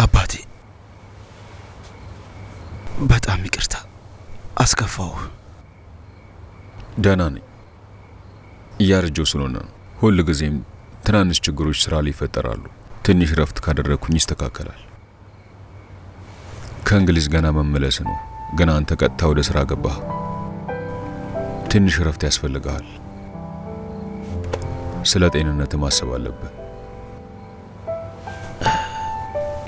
አባቴ በጣም ይቅርታ አስከፋው። ደህና ነኝ። እያረጀው ስለሆነ ነው። ሁል ጊዜም ትናንሽ ችግሮች ስራ ላይ ይፈጠራሉ። ትንሽ ረፍት ካደረግኩኝ ይስተካከላል። ከእንግሊዝ ገና መመለስ ነው። ገና አንተ ቀጥታ ወደ ስራ ገባህ። ትንሽ ረፍት ያስፈልግሃል። ስለ ጤንነት ማሰብ አለብህ።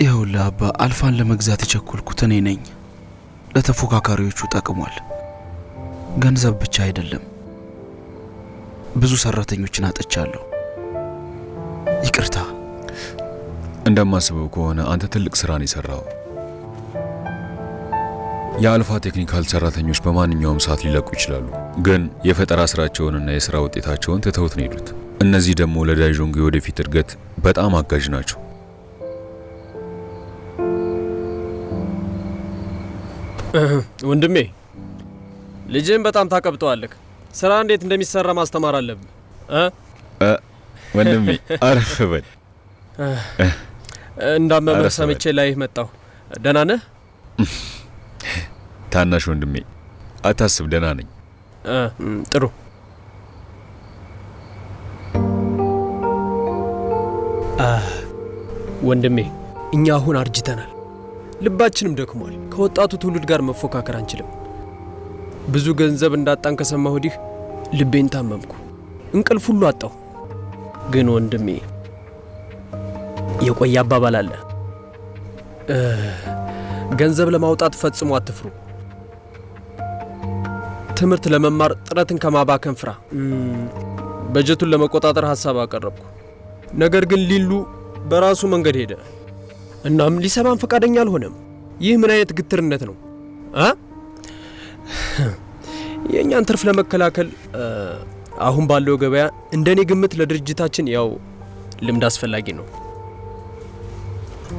ይኸውልህ አባ፣ አልፋን ለመግዛት የቸኮልኩት እኔ ነኝ። ለተፎካካሪዎቹ ጠቅሟል። ገንዘብ ብቻ አይደለም፣ ብዙ ሰራተኞችን አጥቻለሁ። ይቅርታ። እንደማስበው ከሆነ አንተ ትልቅ ስራን የሰራው። የአልፋ ቴክኒካል ሰራተኞች በማንኛውም ሰዓት ሊለቁ ይችላሉ፣ ግን የፈጠራ ስራቸውንና የስራ ውጤታቸውን ትተውት ነው የሄዱት። እነዚህ ደግሞ ለዳይዦንግ የወደፊት እድገት በጣም አጋዥ ናቸው። ወንድሜ ልጅን በጣም ታቀብጠዋለህ። ስራ እንዴት እንደሚሰራ ማስተማር አለብህ። ወንድሜ አረፍ በል። እንዳመመህ ሰምቼ ላይ መጣሁ። ደህና ነህ? ታናሽ ወንድሜ አታስብ፣ ደህና ነኝ። ጥሩ። ወንድሜ እኛ አሁን አርጅተናል፣ ልባችንም ደክሟል። ከወጣቱ ትውልድ ጋር መፎካከር አንችልም። ብዙ ገንዘብ እንዳጣን ከሰማሁ ወዲህ ልቤን ታመምኩ፣ እንቅልፍ ሁሉ አጣሁ። ግን ወንድሜ የቆየ አባባል አለ፣ ገንዘብ ለማውጣት ፈጽሞ አትፍሩ፣ ትምህርት ለመማር ጥረትን ከማባከን ፍራ። በጀቱን ለመቆጣጠር ሐሳብ አቀረብኩ፣ ነገር ግን ሊሉ በራሱ መንገድ ሄደ። እናም ሊሰማን ፈቃደኛ አልሆነም። ይህ ምን አይነት ግትርነት ነው? የእኛን ትርፍ ለመከላከል አሁን ባለው ገበያ እንደኔ ግምት ለድርጅታችን ያው ልምድ አስፈላጊ ነው።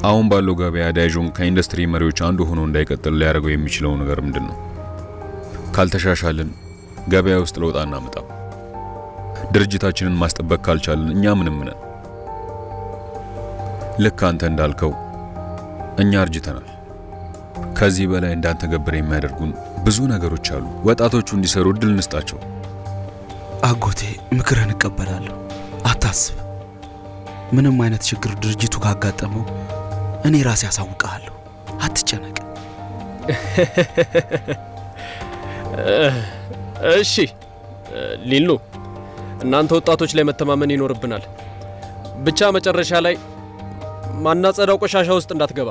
አሁን ባለው ገበያ ዳይዦንግ ከኢንዱስትሪ መሪዎች አንዱ ሆኖ እንዳይቀጥል ሊያደርገው የሚችለው ነገር ምንድን ነው? ካልተሻሻልን ገበያ ውስጥ ለውጥ አናመጣም። ድርጅታችንን ማስጠበቅ ካልቻልን እኛ ምንም ነን። ልክ አንተ እንዳልከው እኛ አርጅተናል። ከዚህ በላይ እንዳንተገብር የሚያደርጉን ብዙ ነገሮች አሉ። ወጣቶቹ እንዲሰሩ እድል እንስጣቸው። አጎቴ ምክርህን እቀበላለሁ። አታስብ፣ ምንም አይነት ችግር ድርጅቱ ካጋጠመው እኔ ራሴ አሳውቅሃለሁ። አትጨነቅ። እሺ ሊሉ፣ እናንተ ወጣቶች ላይ መተማመን ይኖርብናል። ብቻ መጨረሻ ላይ ማናጸዳው ቆሻሻ ውስጥ እንዳትገባ።